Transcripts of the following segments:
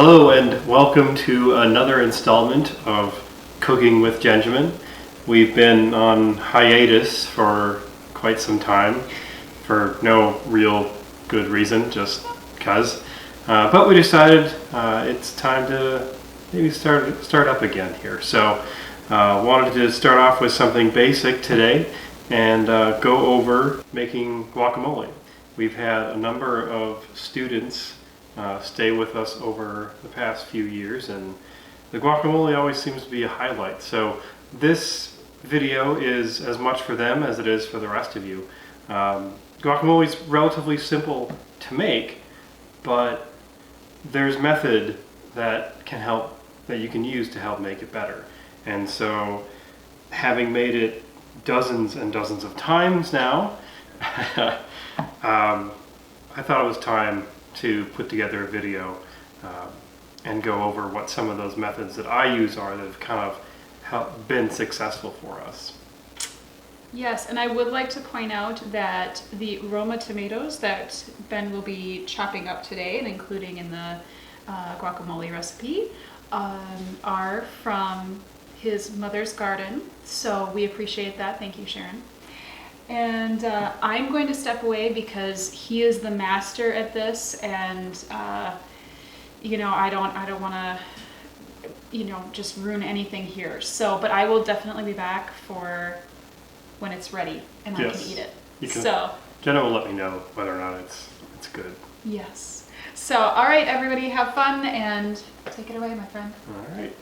Hello and welcome to another installment of Cooking with Jenjamin. We've been on hiatus for quite some time for no real good reason, just because. But we decided it's time to maybe start up again here. So wanted to start off with something basic today and go over making guacamole. We've had a number of students stay with us over the past few years, and the guacamole always seems to be a highlight. So this video is as much for them as it is for the rest of you. Guacamole is relatively simple to make, but there's method that you can use to help make it better. And so, having made it dozens and dozens of times now, I thought it was time to put together a video and go over what some of those methods that I use are that have kind of been successful for us. Yes, and I would like to point out that the Roma tomatoes that Ben will be chopping up today and including in the guacamole recipe are from his mother's garden, so we appreciate that. Thank you, Sharon. And I'm going to step away because he is the master at this, and I don't want to just ruin anything here. So, but I will definitely be back for when it's ready and I can eat it. Jenna will let me know whether or not it's good. Yes. So, all right, everybody, have fun and take it away, my friend. All right.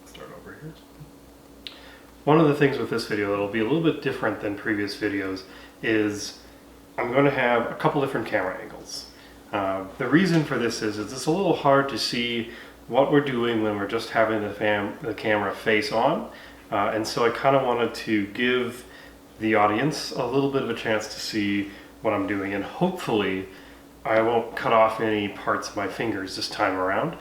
Start over here. One of the things with this video that'll be a little bit different than previous videos is I'm going to have a couple different camera angles. The reason for this is it's a little hard to see what we're doing when we're just having the camera face on, and so I kind of wanted to give the audience a little bit of a chance to see what I'm doing, and hopefully I won't cut off any parts of my fingers this time around,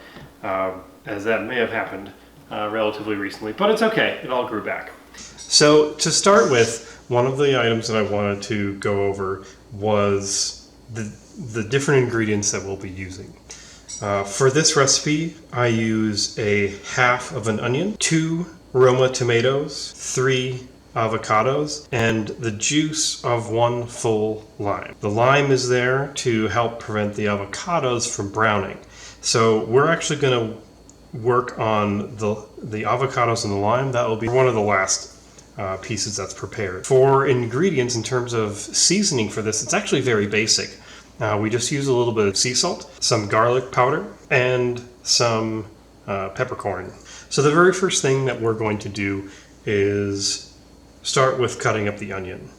as that may have happened relatively recently, but it's okay, it all grew back. So to start with, one of the items that I wanted to go over was the different ingredients that we'll be using. For this recipe, I use a half of an onion, 2 Roma tomatoes, 3 avocados, and the juice of 1 full lime. The lime is there to help prevent the avocados from browning. So we're actually going to work on the avocados and the lime. That will be one of the last pieces that's prepared. For ingredients in terms of seasoning for this, it's actually very basic. We just use a little bit of sea salt, some garlic powder, and some peppercorn. So the very first thing that we're going to do is start with cutting up the onion.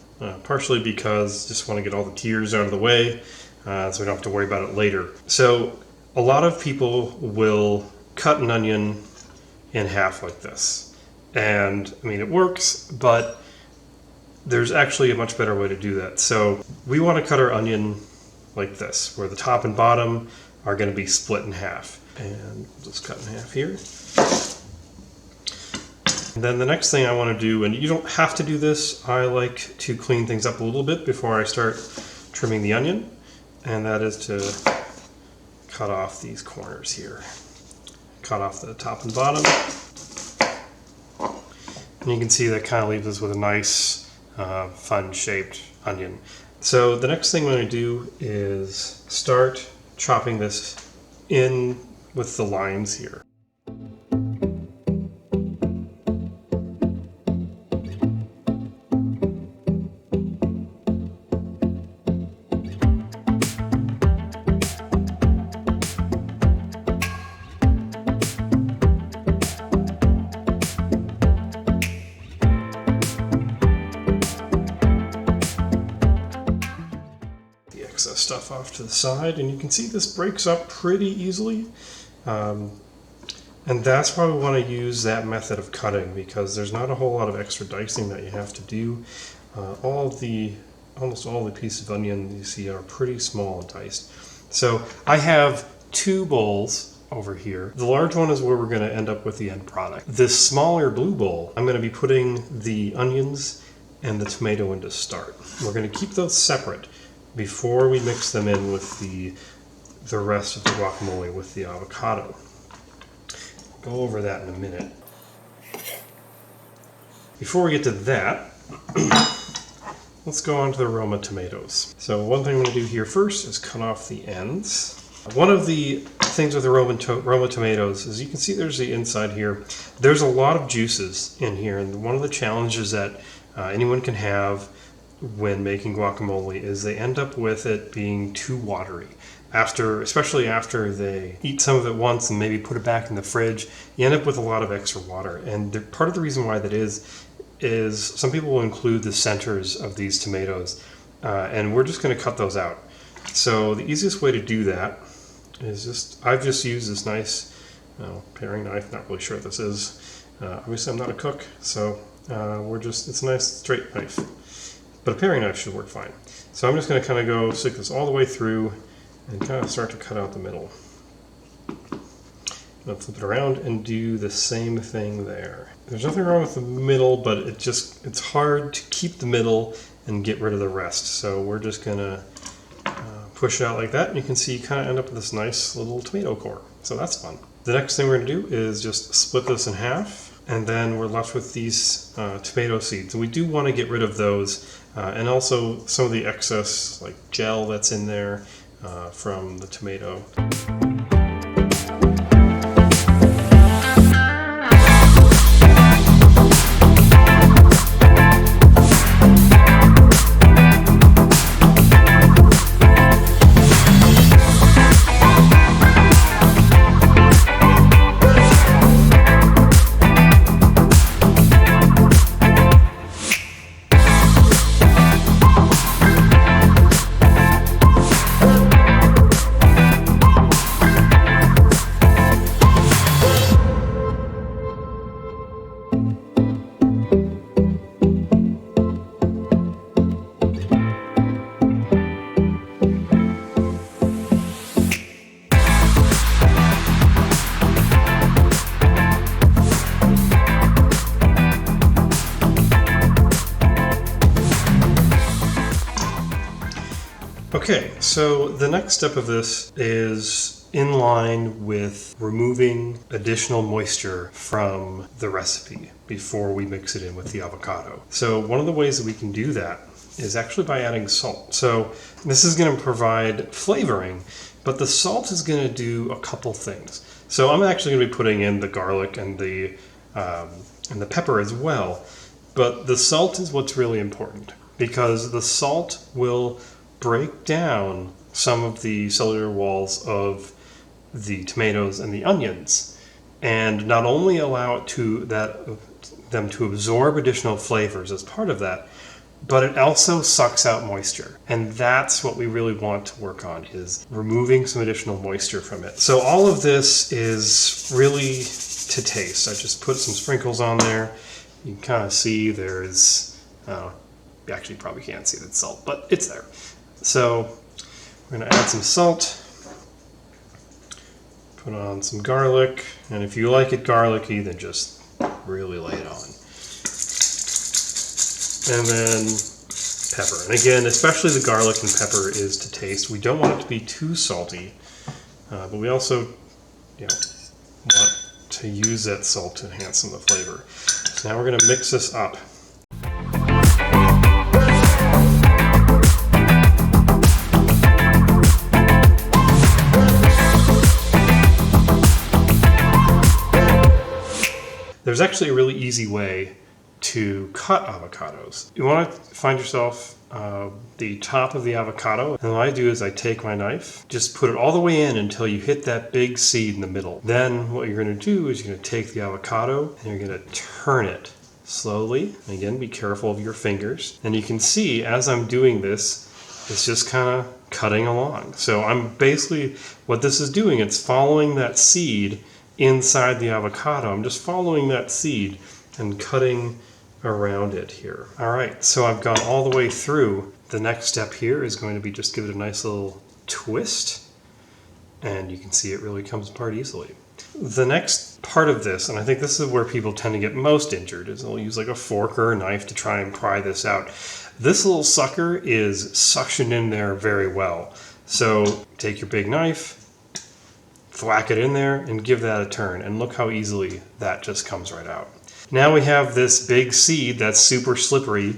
Partially because I just want to get all the tears out of the way so we don't have to worry about it later. So a lot of people will cut an onion in half like this. And I mean, it works, but there's actually a much better way to do that. So we want to cut our onion like this, where the top and bottom are going to be split in half. And just cut in half here. And then the next thing I want to do, and you don't have to do this, I like to clean things up a little bit before I start trimming the onion, and that is to cut off these corners here. Cut off the top and bottom. And you can see that kind of leaves us with a nice, fun-shaped onion. So the next thing I'm going to do is start chopping this in with the lines here. Stuff off to the side, and you can see this breaks up pretty easily, and that's why we want to use that method of cutting, because there's not a whole lot of extra dicing that you have to do. Almost all the pieces of onion you see are pretty small and diced. So I have 2 bowls over here. The large one is where we're going to end up with the end product. This smaller blue bowl, I'm going to be putting the onions and the tomato in to start. We're going to keep those separate before we mix them in with the the rest of the guacamole with the avocado. Go over that in a minute. Before we get to that, let's go on to the Roma tomatoes. So one thing I'm going to do here first is cut off the ends. One of the things with the Roma tomatoes is you can see there's the inside here. There's a lot of juices in here, and one of the challenges that anyone can have when making guacamole is they end up with it being too watery. Especially after they eat some of it once and maybe put it back in the fridge, you end up with a lot of extra water. And part of the reason why that is some people will include the centers of these tomatoes, and we're just going to cut those out. So the easiest way to do that is I've just used this nice paring knife. Not really sure what this is. Obviously I'm not a cook, so it's a nice straight knife. But a paring knife should work fine. So I'm just going to kind of stick this all the way through and kind of start to cut out the middle. I'll flip it around and do the same thing there. There's nothing wrong with the middle, but it's hard to keep the middle and get rid of the rest. So we're just going to push it out like that, and you can see you kind of end up with this nice little tomato core. So that's fun. The next thing we're going to do is just split this in half, and then we're left with these tomato seeds. And we do want to get rid of those, and also some of the excess like gel that's in there from the tomato. Okay, so the next step of this is in line with removing additional moisture from the recipe before we mix it in with the avocado. So one of the ways that we can do that is actually by adding salt. So this is going to provide flavoring, but the salt is going to do a couple things. So I'm actually going to be putting in the garlic and the pepper as well, but the salt is what's really important because the salt will break down some of the cellular walls of the tomatoes and the onions, and not only allow them to absorb additional flavors as part of that, but it also sucks out moisture. And that's what we really want to work on, is removing some additional moisture from it. So all of this is really to taste. I just put some sprinkles on there. You can kind of see there's, you actually probably can't see that salt, but it's there. So we're going to add some salt, put on some garlic, and if you like it garlicky, then just really lay it on. And then pepper. And again, especially the garlic and pepper is to taste. We don't want it to be too salty, but we also want to use that salt to enhance some of the flavor. So now we're going to mix this up. There's actually a really easy way to cut avocados. You want to find yourself the top of the avocado, and what I do is I take my knife, just put it all the way in until you hit that big seed in the middle. Then what you're going to do is you're going to take the avocado and you're going to turn it slowly. And again, be careful of your fingers. And you can see as I'm doing this, it's just kind of cutting along. So I'm basically, what this is doing, it's following that seed inside the avocado. I'm just following that seed and cutting around it here. All right, so I've gone all the way through. The next step here is going to be just give it a nice little twist, and you can see it really comes apart easily. The next part of this, and I think this is where people tend to get most injured, is they'll use like a fork or a knife to try and pry this out. This little sucker is suctioned in there very well. So take your big knife, thwack it in there, and give that a turn. And look how easily that just comes right out. Now we have this big seed that's super slippery.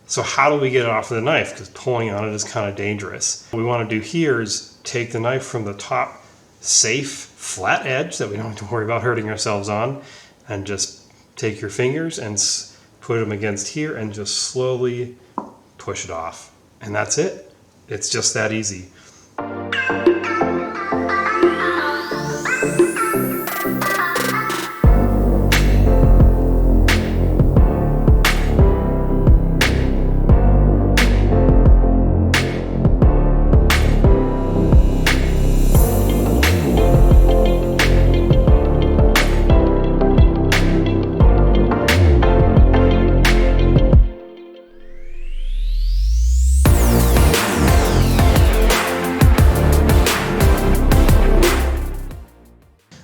So how do we get it off of the knife? Because pulling on it is kind of dangerous. What we want to do here is take the knife from the top safe flat edge that we don't have to worry about hurting ourselves on, and just take your fingers and put them against here and just slowly push it off. And that's it. It's just that easy.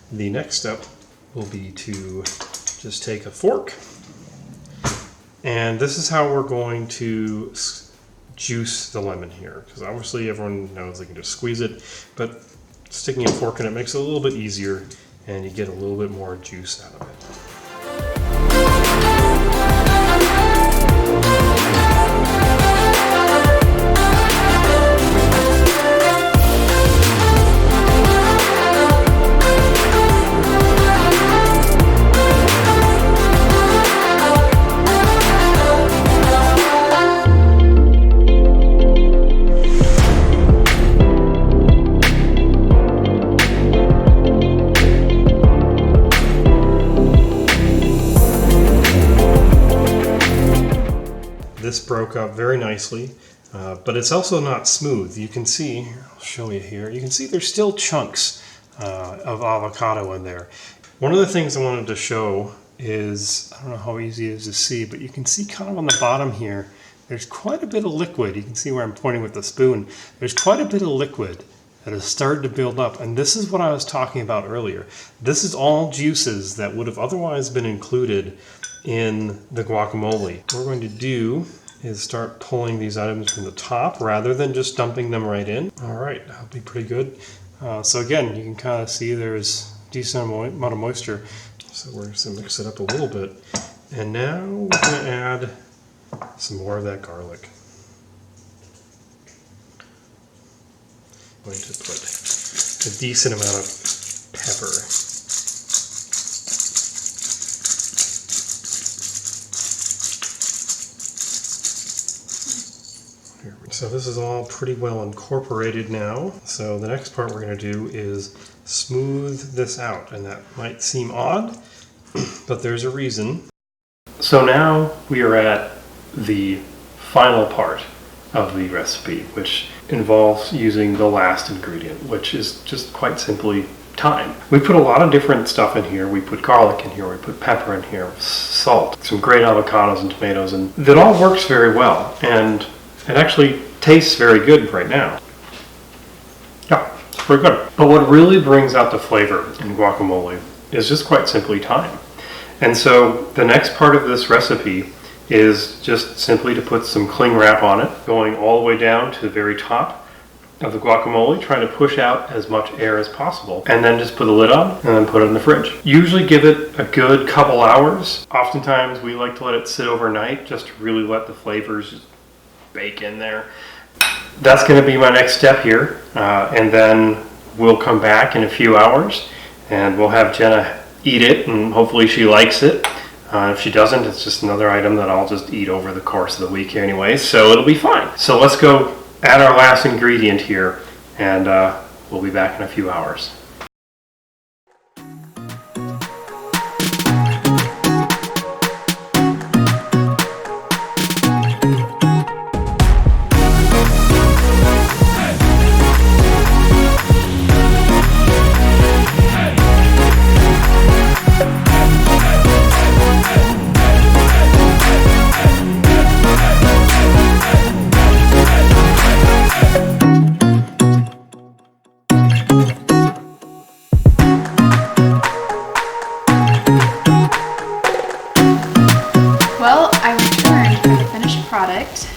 The next step will be to just take a fork, and this is how we're going to juice the lemon here, because obviously everyone knows they can just squeeze it, but sticking a fork in it makes it a little bit easier and you get a little bit more juice out of it. This broke up very nicely, but it's also not smooth. You can see, I'll show you here, you can see there's still chunks of avocado in there. One of the things I wanted to show is, I don't know how easy it is to see, but you can see kind of on the bottom here, there's quite a bit of liquid. You can see where I'm pointing with the spoon. There's quite a bit of liquid that has started to build up, and this is what I was talking about earlier. This is all juices that would have otherwise been included in the guacamole. What we're going to do is start pulling these items from the top rather than just dumping them right in. All right, that'll be pretty good. So again, you can kind of see there's a decent amount of moisture. So we're just gonna mix it up a little bit. And now we're gonna add some more of that garlic. I'm going to put a decent amount of pepper. So this is all pretty well incorporated now. So the next part we're going to do is smooth this out, and that might seem odd, but there's a reason. So now we are at the final part of the recipe, which involves using the last ingredient, which is just quite simply thyme. We put a lot of different stuff in here. We put garlic in here, we put pepper in here, salt, some great avocados and tomatoes, and that all works very well. And it actually tastes very good right now. Yeah, it's pretty good. But what really brings out the flavor in guacamole is just quite simply thyme. And so the next part of this recipe is just simply to put some cling wrap on it, going all the way down to the very top of the guacamole, trying to push out as much air as possible, and then just put a lid on and then put it in the fridge. Usually give it a good couple hours. Oftentimes we like to let it sit overnight just to really let the flavors just bake in there. That's going to be my next step here, and then we'll come back in a few hours and we'll have Jenna eat it, and hopefully she likes it. If she doesn't, it's just another item that I'll just eat over the course of the week anyway, so it'll be fine. So let's go add our last ingredient here, and we'll be back in a few hours. Product,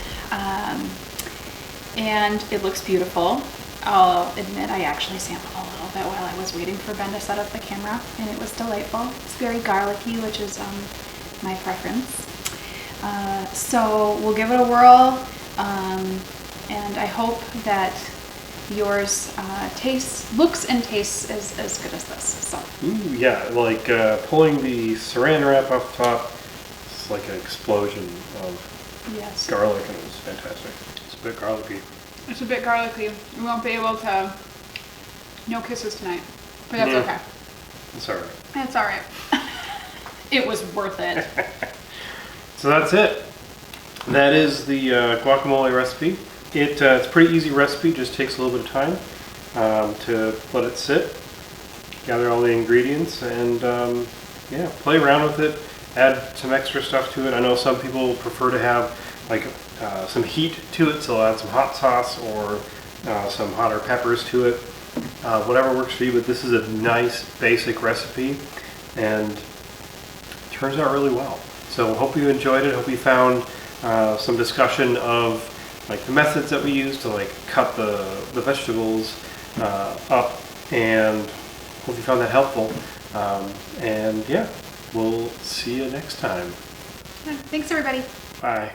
and it looks beautiful. I'll admit I actually sampled a little bit while I was waiting for Ben to set up the camera, and it was delightful. It's very garlicky, which is my preference. So we'll give it a whirl, and I hope that yours looks and tastes as good as this. So. Ooh, yeah, like pulling the saran wrap off the top, it's like an explosion of Yes. garlic, and it was fantastic. It's a bit garlicky. It's a bit garlicky. We won't be able to. No kisses tonight, but that's okay. It's alright. That's all right. It was worth it. So that's it. That is the guacamole recipe. It's a pretty easy recipe, just takes a little bit of time to let it sit, gather all the ingredients, and yeah, play around with it, add some extra stuff to it. I know some people prefer to have like some heat to it, so they'll add some hot sauce or some hotter peppers to it. Whatever works for you, but this is a nice basic recipe and it turns out really well. So hope you enjoyed it. Hope you found some discussion of like the methods that we use to like cut the vegetables up, and hope you found that helpful. And yeah, we'll see you next time. Yeah, thanks, everybody. Bye.